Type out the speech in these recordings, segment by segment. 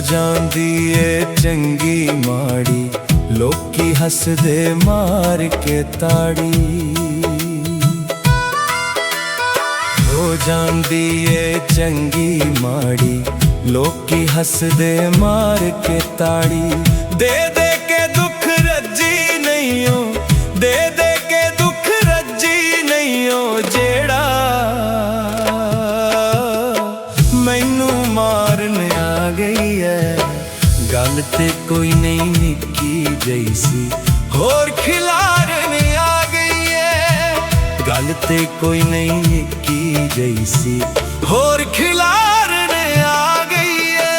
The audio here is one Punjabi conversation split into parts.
ਜਾਂਦੀ ਏ ਚੰਗੀ ਮਾੜੀ, ਲੋਕੀ ਹੱਸਦੇ ਮਾਰ ਕੇ ਤਾੜੀ। ਹੋ ਜਾਂਦੀ ਏ ਚੰਗੀ ਮਾੜੀ, ਲੋਕੀ ਹੱਸਦੇ ਮਾਰ ਕੇ ਤਾੜੀ। ਦੇ ਦੇ ਕੇ ਦੁੱਖ ਰੱਜੀ ਨਹੀਂ ਓ, ਦੇ ਦੇ ਕੇ ਦੁੱਖ ਰੱਜੀ ਨਹੀਂ ਓ, ਜਿਹੜਾ ਮੈਨੂੰ ਮਾਰਨ ਆ ਗਈ ਐ। ਗੱਲ ਤੇ ਕੋਈ ਨਹੀਂ ਨਿੱਕੀ ਜਿਹੀ ਸੀ, ਹੋਰ ਖਿਲਾਰਨ ਆ ਗਈ ਐ। ਗੱਲ ਤੇ ਕੋਈ ਨਹੀਂ ਨਿੱਕੀ ਜਿਹੀ ਸੀ, ਹੋਰ ਖਿਲਾਰਨ ਆ ਗਈ ਐ।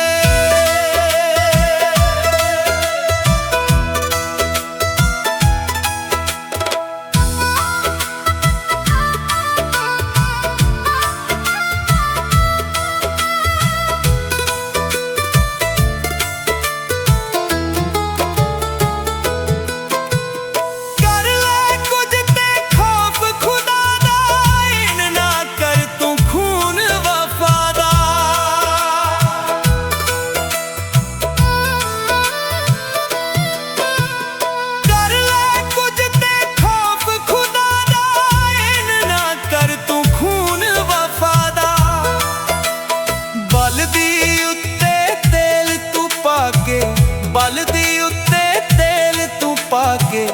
ਬਲਦੀ ਉੱਤੇ ਤੇਲ ਤੂੰ ਪਾ ਕੇ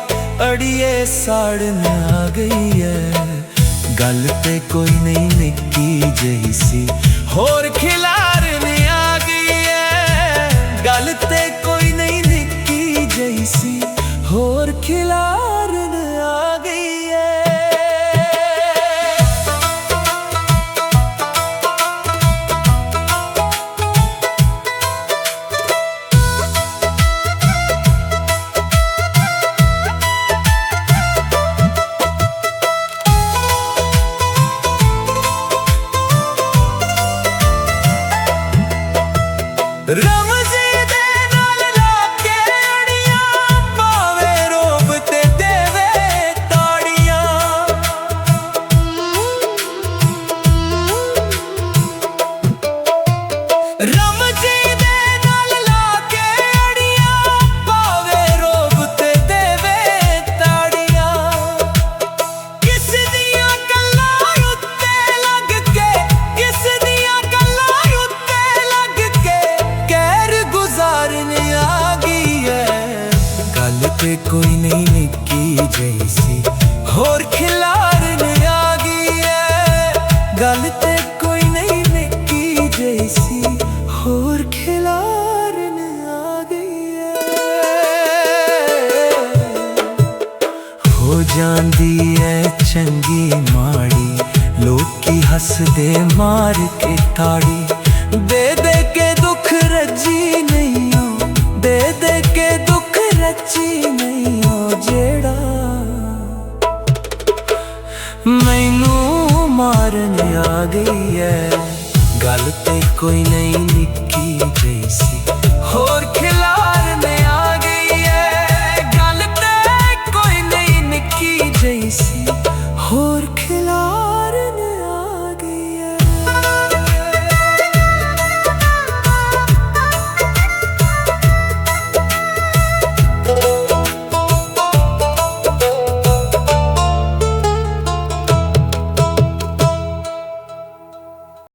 ਅੜੀਏ ਸਾੜਨ ਆ ਗਈ ਐ। ਗੱਲ ਤੇ ਕੋਈ ਨਹੀਂ ਨਿੱਕੀ ਜਿਹੀ ਸੀ, ਹੋਰ ਖਿਲਾਰਨ ਆ ਗਈ ਐ। ਗੱਲ ਤੇ ਕੋਈ ਨਹੀਂ ਨਿੱਕੀ ਜਿਹੀ ਸੀ, ਹੋਰ ਖਿਲਾਰਨ ਆ ਗਈ ਐ। ਰਮਜ਼ੀ ਦੇ ਨਾਲ ਲਾ ਕੇ ਅੜੀਆਂ, ਪਾਵੇ ਰੋਬ ਤੇ ਦੇਵੇ ਤਾੜੀਆਂ। ਰਮਜ਼ੀ ਦੇ ਨਾਲ ਲਾ ਕੇ ਅੜੀਆਂ, ਪਾਵੇ ਰੋਬ ਤੇ ਦੇਵੇ ਤਾੜੀਆਂ। ਕਿਸ ਦੀਆਂ ਗੱਲਾਂ ਉੱਤੇ ਲੱਗ ਕੇ, ਕਿਸ ਦੀਆਂ ਗੱਲਾਂ ਉੱਤੇ ਲੱਗ ਕੇ ਗੁਜ਼ਾਰਨ ਆ ਗਈ ਐ। ਗੱਲ ਤੇ ਕੋਈ ਨਹੀਂ ਨਿੱਕੀ ਜਿਹੀ ਸੀ, ਹੋਰ ਖਿਲਾਰਨ ਆ ਗਈ ਐ। ਗੱਲ ਤੇ ਕੋਈ ਨਹੀਂ ਨਿੱਕੀ ਜਿਹੀ ਸੀ, ਹੋਰ ਖਿਲਾਰਨ ਆ ਗਈ ਐ। ਹੋ ਜਾਂਦੀ ਐ ਚੰਗੀ ਮਾੜੀ, ਲੋਕੀ ਹੱਸਦੇ ਮਾਰ ਕੇ ਤਾੜੀ।